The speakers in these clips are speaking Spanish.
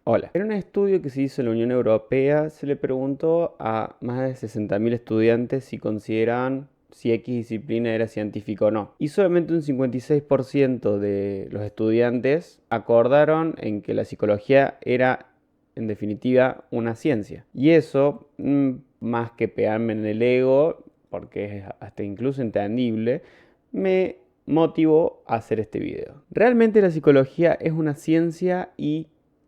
Hola. En un estudio que se hizo en la Unión Europea, se le preguntó a más de 60.000 estudiantes si consideraban si X disciplina era científica o no. Y solamente un 56% de los estudiantes acordaron en que la psicología era, en definitiva, una ciencia. Y eso, más que pegarme en el ego, porque es hasta incluso entendible, me motivó a hacer este video. Realmente la psicología es una ciencia y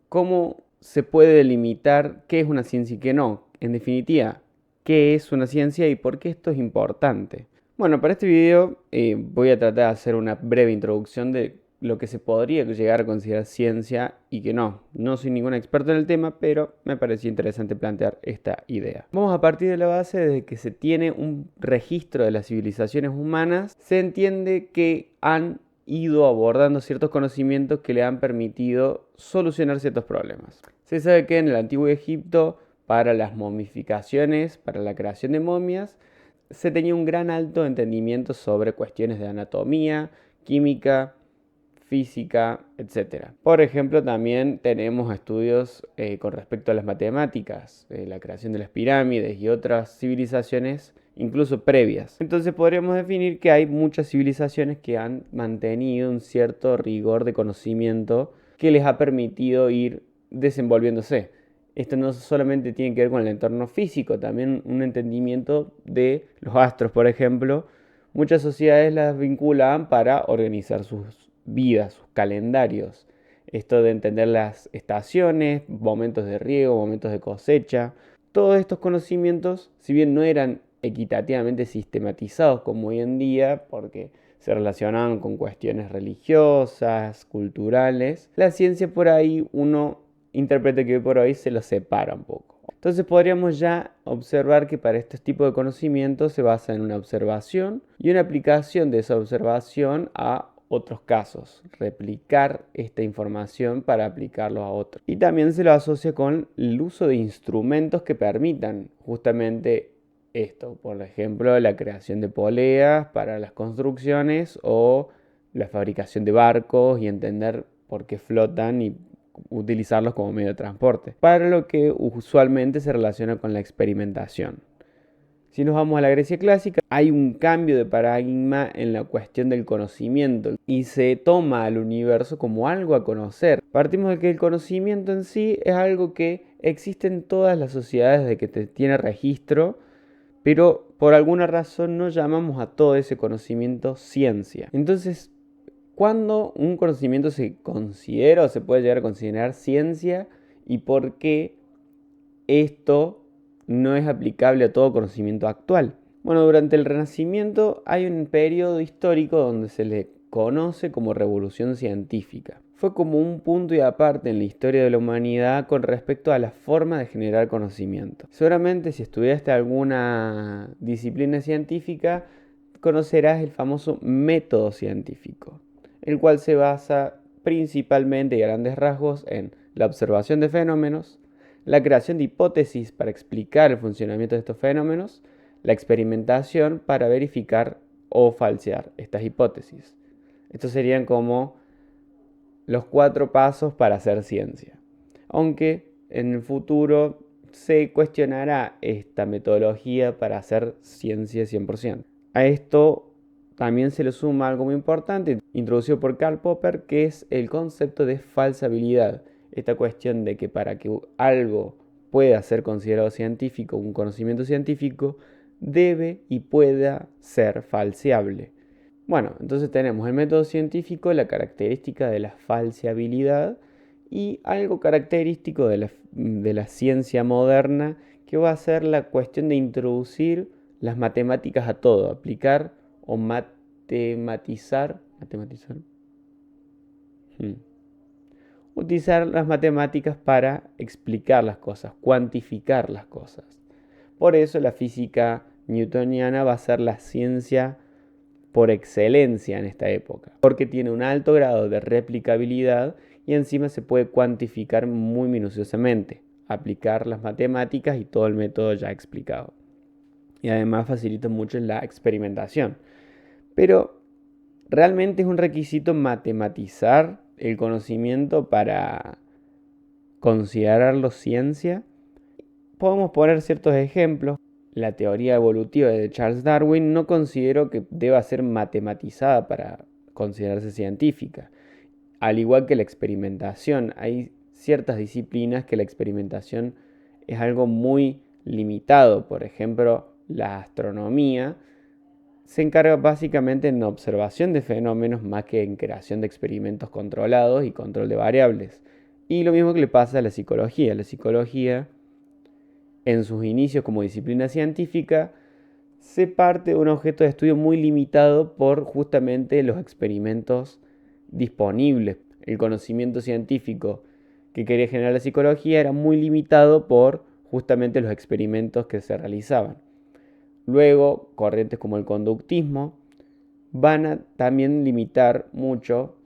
cómo se puede delimitar qué es una ciencia y qué no. En definitiva, qué es una ciencia y por qué esto es importante. Bueno, para este video voy a tratar de hacer una breve introducción de lo que se podría llegar a considerar ciencia y que no. No soy ningún experto en el tema, pero me pareció interesante plantear esta idea. Vamos a partir de la base de que se tiene un registro de las civilizaciones humanas, se entiende que han ido abordando ciertos conocimientos que le han permitido solucionar ciertos problemas. Se sabe que en el antiguo Egipto, para las momificaciones, para la creación de momias, se tenía un gran alto entendimiento sobre cuestiones de anatomía, química, física, etc. Por ejemplo, también tenemos estudios con respecto a las matemáticas, la creación de las pirámides y otras civilizaciones incluso previas. Entonces podríamos definir que hay muchas civilizaciones que han mantenido un cierto rigor de conocimiento que les ha permitido ir desenvolviéndose. Esto no solamente tiene que ver con el entorno físico, también un entendimiento de los astros, por ejemplo. Muchas sociedades las vinculaban para organizar sus vidas, sus calendarios. Esto de entender las estaciones, momentos de riego, momentos de cosecha. Todos estos conocimientos, si bien no eran equitativamente sistematizados como hoy en día, porque se relacionaban con cuestiones religiosas, culturales, la ciencia por ahí uno interpreta que por ahí se los separa un poco. Entonces podríamos ya observar que para estos tipos de conocimientos se basa en una observación y una aplicación de esa observación a otros casos, replicar esta información para aplicarlo a otros. Y también se lo asocia con el uso de instrumentos que permitan justamente esto, por ejemplo, la creación de poleas para las construcciones o la fabricación de barcos y entender por qué flotan y utilizarlos como medio de transporte, para lo que usualmente se relaciona con la experimentación. Si nos vamos a la Grecia clásica, hay un cambio de paradigma en la cuestión del conocimiento y se toma al universo como algo a conocer. Partimos de que el conocimiento en sí es algo que existe en todas las sociedades de que tiene registro, pero por alguna razón no llamamos a todo ese conocimiento ciencia. Entonces, ¿cuándo un conocimiento se considera o se puede llegar a considerar ciencia y por qué esto no es aplicable a todo conocimiento actual? Bueno, durante el Renacimiento hay un periodo histórico donde se le conoce como revolución científica. Fue como un punto y aparte en la historia de la humanidad con respecto a la forma de generar conocimiento. Seguramente si estudiaste alguna disciplina científica, conocerás el famoso método científico, el cual se basa principalmente y a grandes rasgos en la observación de fenómenos, la creación de hipótesis para explicar el funcionamiento de estos fenómenos, la experimentación para verificar o falsear estas hipótesis. Estos serían como los 4 pasos para hacer ciencia. Aunque en el futuro se cuestionará esta metodología para hacer ciencia 100%. A esto también se le suma algo muy importante, introducido por Karl Popper, que es el concepto de falsabilidad. Esta cuestión de que para que algo pueda ser considerado científico, un conocimiento científico, debe y pueda ser falseable. Bueno, entonces tenemos el método científico, la característica de la falseabilidad y algo característico de la ciencia moderna que va a ser la cuestión de introducir las matemáticas a todo, aplicar o matematizar, hmm, utilizar las matemáticas para explicar las cosas, cuantificar las cosas. Por eso la física newtoniana va a ser la ciencia por excelencia en esta época, porque tiene un alto grado de replicabilidad y encima se puede cuantificar muy minuciosamente, aplicar las matemáticas y todo el método ya explicado. Y además facilita mucho la experimentación. Pero realmente es un requisito matematizar el conocimiento para considerarlo ciencia? Podemos poner ciertos ejemplos. La teoría evolutiva de Charles Darwin no considero que deba ser matematizada para considerarse científica. Al igual que la experimentación, hay ciertas disciplinas que la experimentación es algo muy limitado. Por ejemplo, la astronomía se encarga básicamente en observación de fenómenos más que en creación de experimentos controlados y control de variables. Y lo mismo que le pasa a la psicología. La psicología, en sus inicios como disciplina científica, se parte de un objeto de estudio muy limitado por justamente los experimentos disponibles. El conocimiento científico que quería generar la psicología era muy limitado por justamente los experimentos que se realizaban. Luego, corrientes como el conductismo van a también limitar mucho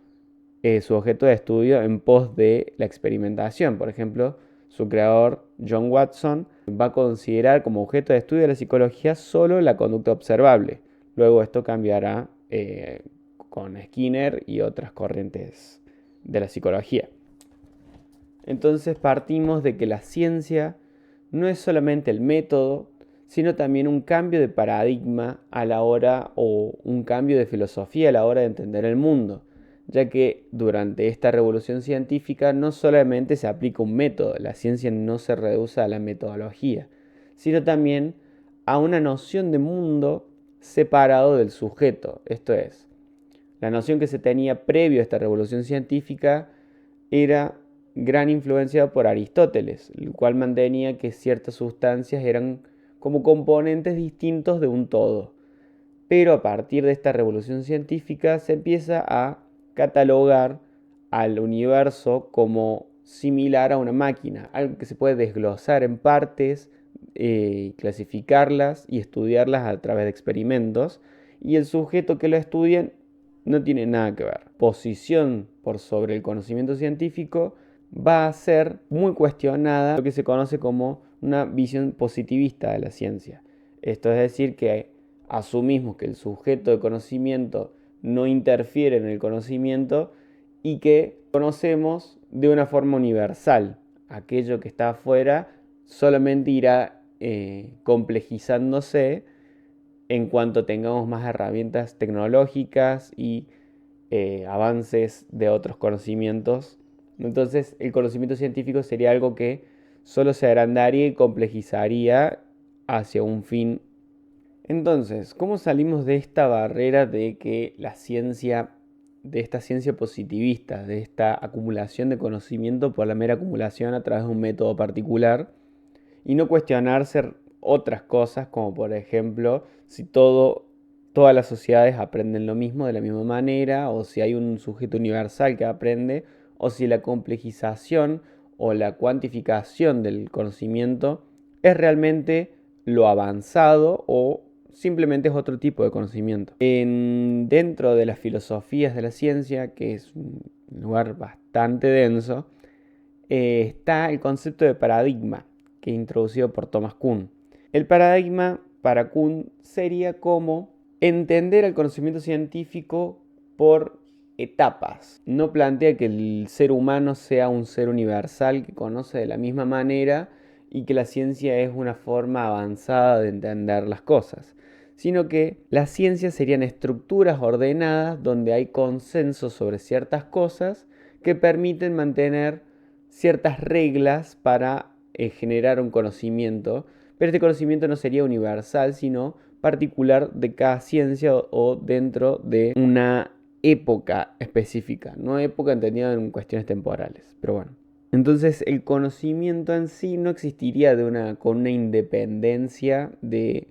su objeto de estudio en pos de la experimentación. Por ejemplo, su creador, John Watson, va a considerar como objeto de estudio de la psicología solo la conducta observable. Luego esto cambiará con Skinner y otras corrientes de la psicología. Entonces partimos de que la ciencia no es solamente el método, sino también un cambio de paradigma a la hora, o un cambio de filosofía a la hora de entender el mundo, ya que durante esta revolución científica no solamente se aplica un método, la ciencia no se reduce a la metodología, sino también a una noción de mundo separado del sujeto. Esto es, la noción que se tenía previo a esta revolución científica era gran influencia por Aristóteles, el cual mantenía que ciertas sustancias eran como componentes distintos de un todo. Pero a partir de esta revolución científica se empieza a catalogar al universo como similar a una máquina, algo que se puede desglosar en partes, clasificarlas y estudiarlas a través de experimentos, y el sujeto que lo estudia no tiene nada que ver. Posición por sobre el conocimiento científico va a ser muy cuestionada, lo que se conoce como una visión positivista de la ciencia. Esto es decir, que asumimos que el sujeto de conocimiento no interfiere en el conocimiento y que conocemos de una forma universal. Aquello que está afuera solamente irá complejizándose en cuanto tengamos más herramientas tecnológicas y avances de otros conocimientos. Entonces, el conocimiento científico sería algo que solo se agrandaría y complejizaría hacia un fin. Entonces, ¿cómo salimos de esta barrera de que la ciencia, de esta ciencia positivista, de esta acumulación de conocimiento por la mera acumulación a través de un método particular, y no cuestionarse otras cosas, como por ejemplo si todas las sociedades aprenden lo mismo de la misma manera, o si hay un sujeto universal que aprende, o si la complejización o la cuantificación del conocimiento es realmente lo avanzado o simplemente es otro tipo de conocimiento? Dentro de las filosofías de la ciencia, que es un lugar bastante denso, está el concepto de paradigma, que es introducido por Thomas Kuhn. El paradigma para Kuhn sería como entender el conocimiento científico por etapas. No plantea que el ser humano sea un ser universal que conoce de la misma manera y que la ciencia es una forma avanzada de entender las cosas, sino que las ciencias serían estructuras ordenadas donde hay consenso sobre ciertas cosas que permiten mantener ciertas reglas para generar un conocimiento, pero este conocimiento no sería universal, sino particular de cada ciencia o dentro de una época específica, no época entendida en cuestiones temporales, pero bueno. Entonces el conocimiento en sí no existiría con una independencia de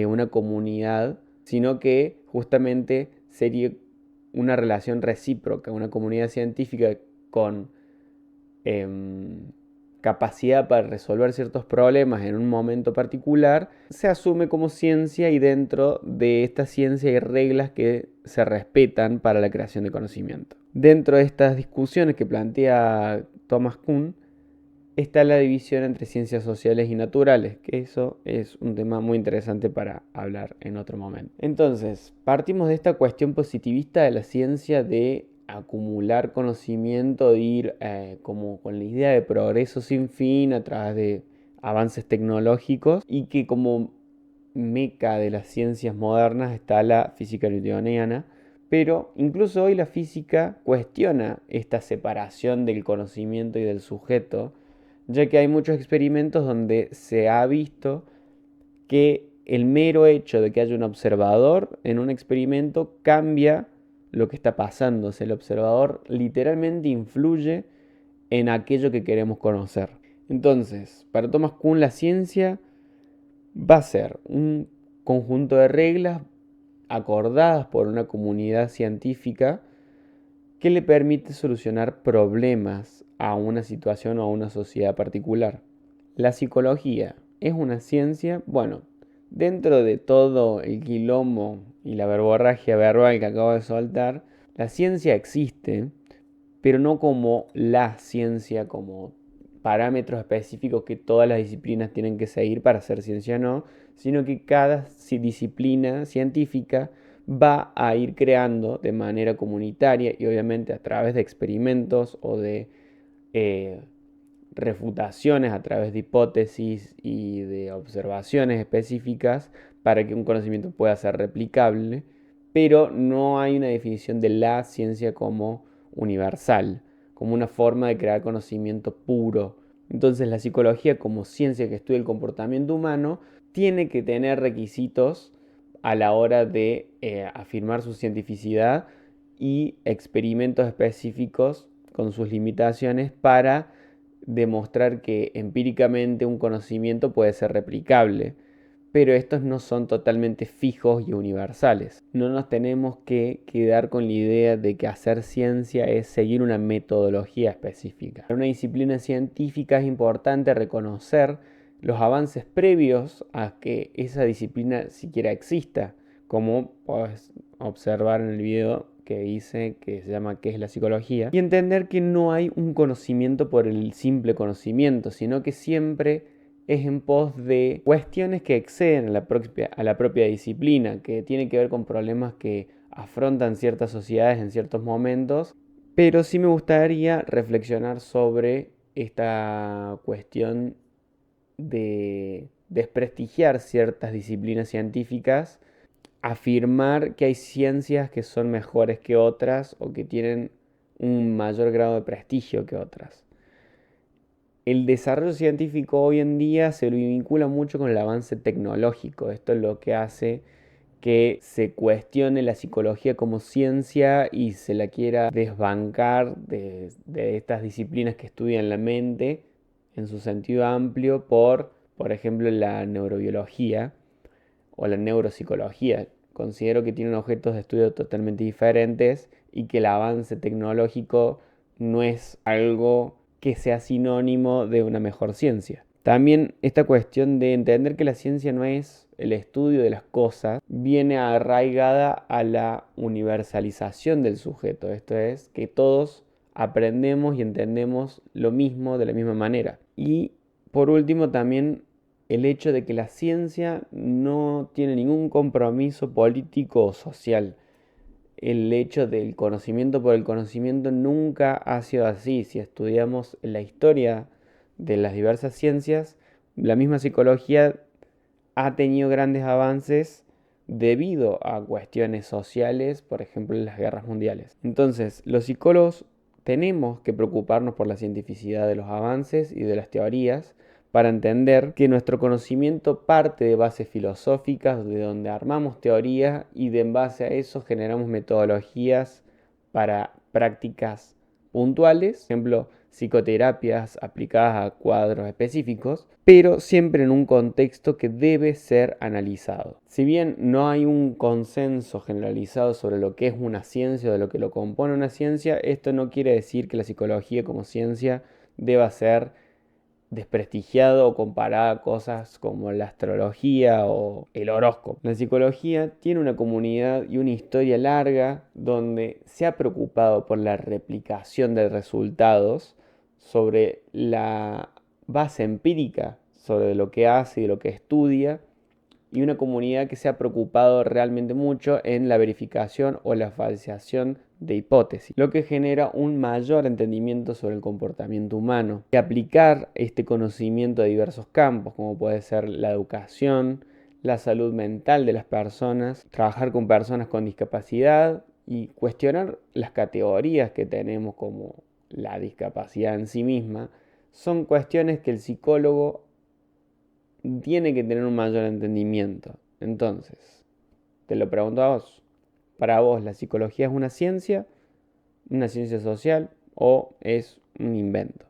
una comunidad, sino que justamente sería una relación recíproca, una comunidad científica con capacidad para resolver ciertos problemas en un momento particular, se asume como ciencia, y dentro de esta ciencia hay reglas que se respetan para la creación de conocimiento. Dentro de estas discusiones que plantea Thomas Kuhn está la división entre ciencias sociales y naturales, que eso es un tema muy interesante para hablar en otro momento. Entonces, partimos de esta cuestión positivista de la ciencia de acumular conocimiento, de ir como con la idea de progreso sin fin a través de avances tecnológicos, y que como meca de las ciencias modernas está la física newtoniana, pero incluso hoy la física cuestiona esta separación del conocimiento y del sujeto, ya que hay muchos experimentos donde se ha visto que el mero hecho de que haya un observador en un experimento cambia lo que está pasando. O sea, el observador literalmente influye en aquello que queremos conocer. Entonces, para Thomas Kuhn, la ciencia va a ser un conjunto de reglas acordadas por una comunidad científica que le permite solucionar problemas a una situación o a una sociedad particular. La psicología es una ciencia, bueno, dentro de todo el quilombo y la verborragia verbal que acabo de soltar, la ciencia existe, pero no como la ciencia, como parámetros específicos que todas las disciplinas tienen que seguir para ser ciencia o no, sino que cada disciplina científica va a ir creando de manera comunitaria y obviamente a través de experimentos o de eh, refutaciones, a través de hipótesis y de observaciones específicas para que un conocimiento pueda ser replicable, pero no hay una definición de la ciencia como universal, como una forma de crear conocimiento puro. Entonces la psicología como ciencia que estudia el comportamiento humano tiene que tener requisitos a la hora de afirmar su cientificidad y experimentos específicos con sus limitaciones para demostrar que empíricamente un conocimiento puede ser replicable, pero estos no son totalmente fijos y universales. No nos tenemos que quedar con la idea de que hacer ciencia es seguir una metodología específica. Para una disciplina científica es importante reconocer los avances previos a que esa disciplina siquiera exista, como puedes observar en el video que hice, que se llama ¿Qué es la psicología? Y entender que no hay un conocimiento por el simple conocimiento, sino que siempre es en pos de cuestiones que exceden a la propia disciplina, que tienen que ver con problemas que afrontan ciertas sociedades en ciertos momentos, pero sí me gustaría reflexionar sobre esta cuestión de desprestigiar ciertas disciplinas científicas, afirmar que hay ciencias que son mejores que otras o que tienen un mayor grado de prestigio que otras. El desarrollo científico hoy en día se lo vincula mucho con el avance tecnológico. Esto es lo que hace que se cuestione la psicología como ciencia y se la quiera desbancar de estas disciplinas que estudian la mente en su sentido amplio por ejemplo, la neurobiología o la neuropsicología. Considero que tienen objetos de estudio totalmente diferentes y que el avance tecnológico no es algo que sea sinónimo de una mejor ciencia. También esta cuestión de entender que la ciencia no es el estudio de las cosas viene arraigada a la universalización del sujeto. Esto es que todos aprendemos y entendemos lo mismo de la misma manera. Y por último también el hecho de que la ciencia no tiene ningún compromiso político o social. El hecho del conocimiento por el conocimiento nunca ha sido así. Si estudiamos la historia de las diversas ciencias, la misma psicología ha tenido grandes avances debido a cuestiones sociales, por ejemplo, en las guerras mundiales. Entonces, los psicólogos tenemos que preocuparnos por la cientificidad de los avances y de las teorías para entender que nuestro conocimiento parte de bases filosóficas, de donde armamos teorías y de en base a eso generamos metodologías para prácticas puntuales, por ejemplo, psicoterapias aplicadas a cuadros específicos, pero siempre en un contexto que debe ser analizado. Si bien no hay un consenso generalizado sobre lo que es una ciencia o de lo que lo compone una ciencia, esto no quiere decir que la psicología como ciencia deba ser desprestigiado o comparada a cosas como la astrología o el horóscopo. La psicología tiene una comunidad y una historia larga donde se ha preocupado por la replicación de resultados sobre la base empírica, sobre lo que hace y lo que estudia, y una comunidad que se ha preocupado realmente mucho en la verificación o la falseación de hipótesis, lo que genera un mayor entendimiento sobre el comportamiento humano. Y aplicar este conocimiento a diversos campos, como puede ser la educación, la salud mental de las personas, trabajar con personas con discapacidad y cuestionar las categorías que tenemos como la discapacidad en sí misma, son cuestiones que el psicólogo tiene que tener un mayor entendimiento. Entonces, te lo pregunto a vos. ¿Para vos la psicología es una ciencia social o es un invento?